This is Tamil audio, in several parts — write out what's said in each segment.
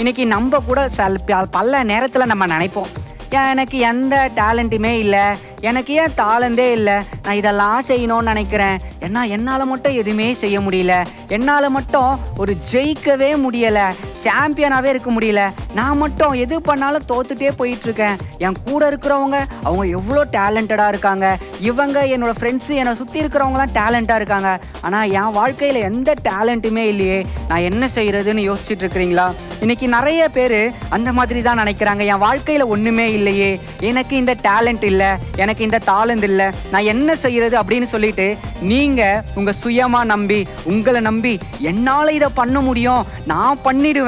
இன்னைக்கு நம்ம கூட பல நேரத்தில் நம்ம நினைப்போம், எனக்கு எந்த டேலண்ட்டுமே இல்லை, எனக்கு ஏன் தாளந்தே இல்லை, நான் இதெல்லாம் செய்யணும்னு நினைக்கிறேன், ஏன்னா என்னால் மட்டும் எதுவுமே செய்ய முடியல, என்னால் மட்டும் ஒரு ஜெயிக்கவே முடியலை, சாம்பியனாகவே இருக்க முடியல, நான் மட்டும் எது பண்ணாலும் தோத்துட்டே போயிட்டுருக்கேன், என் கூட இருக்கிறவங்க அவங்க எவ்வளோ டேலண்டடாக இருக்காங்க, இவங்க என்னோட ஃப்ரெண்ட்ஸு என்னை சுற்றி இருக்கிறவங்களாம் டேலண்ட்டாக இருக்காங்க, ஆனால் என் வாழ்க்கையில் எந்த டேலண்ட்டுமே இல்லையே, நான் என்ன செய்கிறதுன்னு யோசிச்சுட்டு இருக்கிறீங்களா? இன்னைக்கு நிறைய பேர் அந்த மாதிரி தான் நினைக்கிறாங்க, என் வாழ்க்கையில் ஒன்றுமே இல்லையே, எனக்கு இந்த டேலண்ட் இல்லை, எனக்கு இந்த தாளந்து இல்லை, நான் என்ன செய்கிறது அப்படின்னு சொல்லிட்டு நீங்கள் உங்கள் சுயமாக நம்பி உங்களை நம்பி என்னால் இதை பண்ண முடியும், நான் பண்ணிடுவேன்,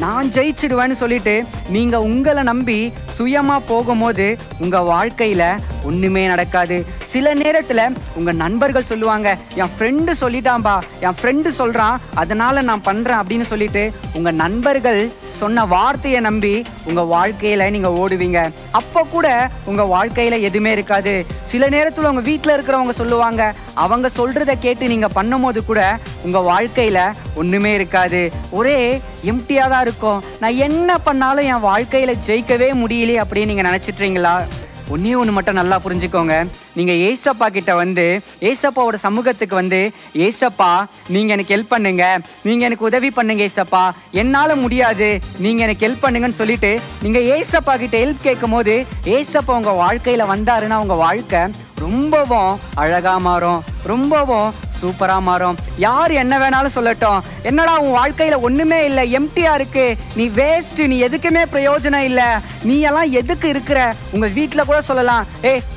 நான் ஜெயிச்சிடுவேன்னு சொல்லிட்டு நீங்கள் உங்களை நம்பி சுயமாக போகும்போது உங்கள் வாழ்க்கையில் ஒன்றுமே நடக்காது. சில நேரத்தில் உங்கள் நண்பர்கள் சொல்லுவாங்க, என் ஃப்ரெண்டு சொல்லிட்டான்பா, என் ஃப்ரெண்டு சொல்கிறான் அதனால் நான் பண்ணுறேன் அப்படின்னு சொல்லிட்டு உங்கள் நண்பர்கள் சொன்ன வார்த்தையை நம்பி உங்கள் வாழ்க்கையில் நீங்கள் ஓடுவீங்க. அப்போ கூட உங்கள் வாழ்க்கையில் எதுவுமே இருக்காது. சில நேரத்தில் உங்கள் வீட்டில் இருக்கிறவங்க சொல்லுவாங்க, அவங்க சொல்கிறத கேட்டு நீங்கள் பண்ணும்போது கூட உங்கள் வாழ்க்கையில் ஒன்றுமே இருக்காது, ஒரே எம்டியாக தான் இருக்கும். நான் என்ன பண்ணாலும் என் வாழ்க்கையில் ஜெயிக்கவே முடியலையே அப்படின்னு நீங்கள் நினச்சிட்றீங்களா? ஒன்றே ஒன்று மட்டும் நல்லா புரிஞ்சுக்கோங்க, நீங்கள் ஏசப்பா கிட்ட வந்து ஏசப்பாவோட சமூகத்துக்கு வந்து, ஏசப்பா நீங்கள் எனக்கு ஹெல்ப் பண்ணுங்க, நீங்கள் எனக்கு உதவி பண்ணுங்க ஏசப்பா, என்னால் முடியாது, நீங்கள் எனக்கு ஹெல்ப் பண்ணுங்கன்னு சொல்லிட்டு நீங்கள் ஏசப்பா கிட்ட ஹெல்ப் கேட்கும் போது ஏசப்பா உங்கள் வாழ்க்கையில் வந்தாருன்னா உங்கள் வாழ்க்கை ரொம்பவும் அழகாக மாறும், ரொம்பவும் சூப்பராக மாறும். யார் என்ன வேணாலும் சொல்லட்டும், என்னடா உன் வாழ்க்கையில் ஒன்றுமே இல்லை, எம்டியாக இருக்கு, நீ வேஸ்ட்டு, நீ எதுக்குமே பிரயோஜனம் இல்லை, நீ எல்லாம் எதுக்கு இருக்கிற, உங்கள் வீட்டில் கூட சொல்லலாம்,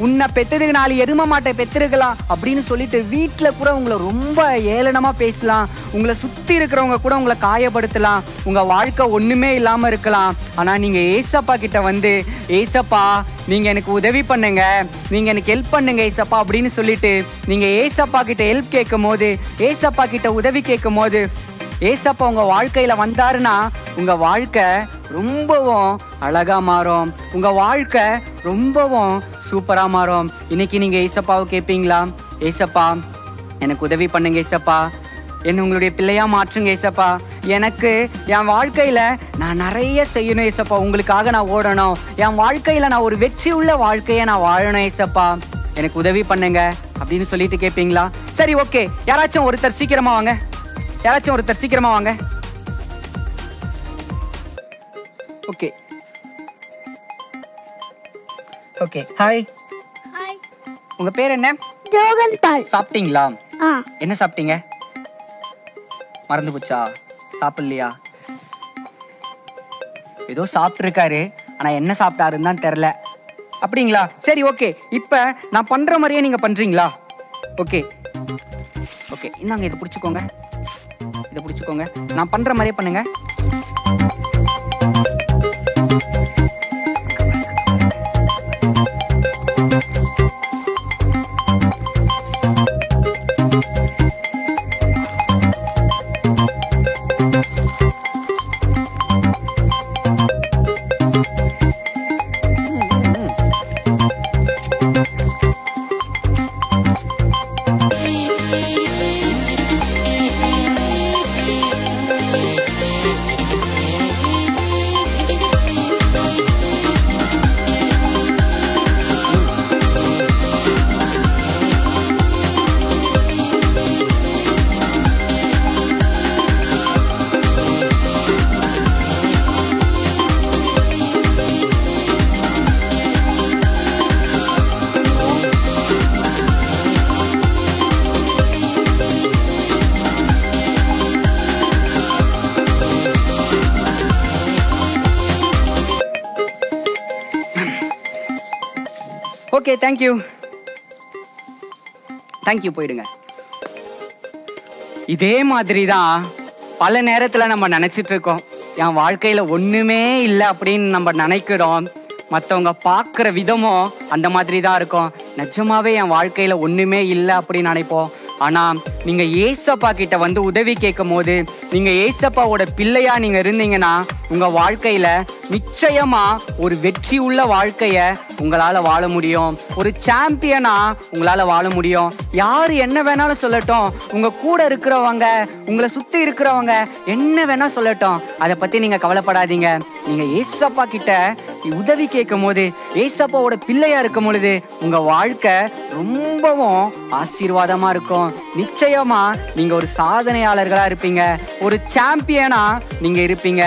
உன்னை பெற்றதுக்கு 4 எரும மாட்டை பெற்றிருக்கலாம் அப்படின்னு சொல்லிட்டு வீட்டில் கூட உங்களை ரொம்ப ஏளனமாக பேசலாம், உங்களை சுற்றி இருக்கிறவங்க கூட உங்களை காயப்படுத்தலாம், உங்கள் வாழ்க்கை ஒன்றுமே இல்லாமல் இருக்கலாம். ஆனால் நீங்கள் ஏசப்பா கிட்ட வந்து, ஏசப்பா நீங்கள் எனக்கு உதவி பண்ணுங்க, நீங்கள் எனக்கு ஹெல்ப் பண்ணுங்க ஏசப்பா அப்படின்னு சொல்லிட்டு நீங்கள் ஏசப்பா கிட்ட ஹெல்ப் கேட்கும் போது, ஏசப்பா கிட்ட உதவி கேட்கும் போது ஏசப்பா உங்கள் வாழ்க்கையில் வந்தாருன்னா உங்கள் வாழ்க்கை ரொம்பவும் அழகாக மாறும், உங்கள் வாழ்க்கை ரொம்பவும் சூப்பராக மாறும். இன்னைக்கு நீங்கள் ஏசப்பாவை கேட்பீங்களா? ஏசப்பா எனக்கு உதவி பண்ணுங்க ஏசப்பா, என்ன உங்களுடைய பிள்ளையா மாற்றுங்க ஏசப்பா, எனக்கு என் வாழ்க்கையில் நான் நிறைய செய்யணும் ஏசப்பா, உங்களுக்காக நான் ஓடணும், என் வாழ்க்கையில் நான் ஒரு வெற்றி உள்ள வாழ்க்கையை நான் வாழணும் ஏசப்பா, எனக்கு உதவி பண்ணுங்க அப்படின்னு சொல்லிட்டு கேட்பீங்களா? சரி, ஓகே, யாராச்சும் ஒருத்தர் சீக்கிரமா வாங்க, யாராச்சும் ஒருத்தர் சீக்கிரமா வாங்க. ஓகே ஓகே, ஹாய், உங்க பேர் என்ன? ஜோகன் பால். சாப்பிட்டீங்களா? என்ன சாப்பிட்டீங்க? மறந்து போச்சா? சாப்பிடலையா? ஏதோ சாப்பிட்ருக்காரு, ஆனால் என்ன சாப்பிட்டாருன்னு தான் தெரில. அப்படிங்களா? சரி, ஓகே, இப்போ நான் பண்ணுற மாதிரியே நீங்கள் பண்ணுறீங்களா? ஓகே ஓகே, இந்தாங்க, இதை பிடிச்சிக்கோங்க, இதை பிடிச்சிக்கோங்க, நான் பண்ணுற மாதிரியே பண்ணுங்க. ஓகே, தேங்க்யூ தேங்க்யூ, போயிடுங்க. இதே மாதிரி தான் பல நேரத்தில் நம்ம நினச்சிட்டு இருக்கோம், என் வாழ்க்கையில் ஒன்றுமே இல்லை அப்படின்னு நம்ம நினைக்கிறோம். மற்றவங்க பார்க்குற விதமும் அந்த மாதிரி தான் இருக்கும். நிஜமாவே என் வாழ்க்கையில் ஒன்றுமே இல்லை அப்படின்னு நினைப்போம். ஆனா நீங்க ஏசப்பா கிட்ட வந்து உதவி கேட்கும் போது, நீங்க ஏசப்பாவோட பிள்ளையா நீங்க இருந்தீங்கன்னா உங்க வாழ்க்கையில நிச்சயமா ஒரு வெற்றி உள்ள வாழ்க்கைய உங்களால வாழ முடியும். ஒரு சாம்பியனா உங்களால வாழ முடியும். யாரு என்ன வேணாலும் சொல்லட்டும், உங்க கூட இருக்கிறவங்க, உங்களை சுத்தி இருக்கிறவங்க என்ன வேணா சொல்லட்டும், அதை பத்தி நீங்க கவலைப்படாதீங்க. நீங்க ஏசப்பா கிட்ட உதவி கேட்கும் போது, ஏசப்பாவோட பிள்ளையா இருக்கும் பொழுது உங்க வாழ்க்கை ரொம்பவும் ஆசீர்வாதமா இருக்கும். நிச்சயமா நீங்க ஒரு சாதனையாளர்களா இருப்பீங்க. ஒரு சாம்பியனா நீங்க இருப்பீங்க.